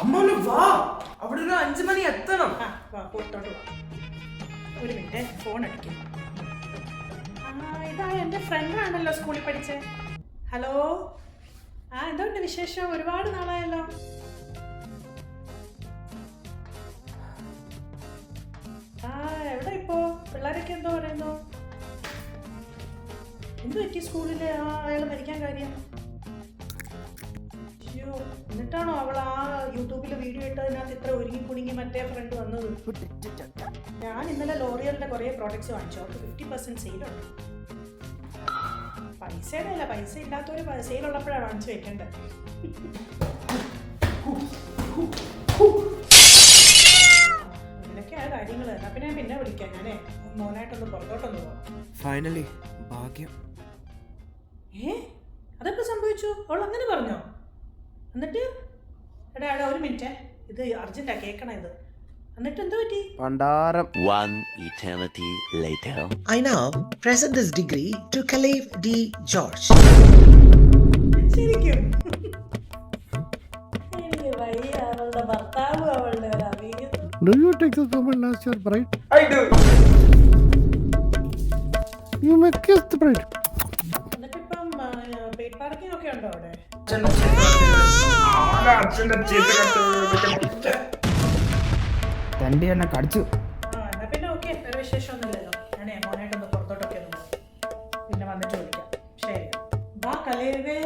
അമ്മ വാ, അവിടെ ഒരു 5 മണി എത്തണം. പുറത്തോട്ട് വാ. ഒരു മിനിറ്റ്, ഫോൺ അടിക്കും. ഇതാ എൻ്റെ ഫ്രണ്ടാണല്ലോ സ്കൂളിൽ പഠിച്ചേ. ഹലോ, എന്തുകൊണ്ട് വിശേഷം? ഒരുപാട് നാളായല്ലോ. എവിടെ ഇപ്പോ? പിള്ളേരൊക്കെ എന്തോ പറയുന്നു? എന്ത് പറ്റി സ്കൂളിൽ അയാൾ മരിക്കാൻ കാര്യം? അയ്യോ, എന്നിട്ടാണോ അവൾ യൂട്യൂബിൽ വീഡിയോ ഇട്ടതിനകത്ത് ഇത്ര ഒരുങ്ങി കുടുങ്ങി മറ്റേ ഫ്രണ്ട് വന്നത്? ഞാൻ ഇന്നലെ ലോറിയലിന്റെ കുറേ പ്രോഡക്ട്സ് വാങ്ങിച്ചു. അവർക്ക് 50% സെയിലുണ്ട്. പൈസയുടെ അല്ല, പൈസ ഇല്ലാത്തൊരു സെയിലുള്ളപ്പോഴാണ് വാങ്ങിച്ചു വെക്കേണ്ടത്. ഇങ്ങനെയൊക്കെയാണ് കാര്യങ്ങൾ. എന്നാ പിന്നെ പിന്നെ വിളിക്കാം. ഞാനേ മോനായിട്ടൊന്ന് പുറത്തോട്ടൊന്ന് പോകാം. ഫൈനലി ഭാഗ്യം. അതൊക്കെ സംഭവിച്ചു? അവൾ അങ്ങനെ പറഞ്ഞോ? എന്നിട്ട് എടാ ഒരു മിനിറ്റ്, ഇത് അർജന്റാ കേൾക്കണം ഇത്. എന്നിട്ട് എന്താ പറ്റി? പണ്ടാരം. One eternity later. I now present this degree to Khalif D. George. ശരിക്കും എനിക്ക് വയ്യ. അവളുടെ ഭർത്താവ് അവളുടെ ഒരു അഭിനയം. Do you take this woman as your bride? I do. You may kiss the bride. എന്നിട്ടിപ്പം പെയ്ഡ് പാർക്കിംഗ് ഒക്കെ ഉണ്ടോ അവിടെ? തൻ്റെ എന്നെ കടിച്ചു. എന്നാ പിന്നെ ഓക്കെ, വേറെ വിശേഷമൊന്നുമില്ലല്ലോ. ഞാനേ മോനായിട്ടൊന്ന് പുറത്തോട്ടൊക്കെ ഒന്ന് പോകും. പിന്നെ വന്നിട്ട് വിളിക്കാം. ശരി, വാ കലേവേ.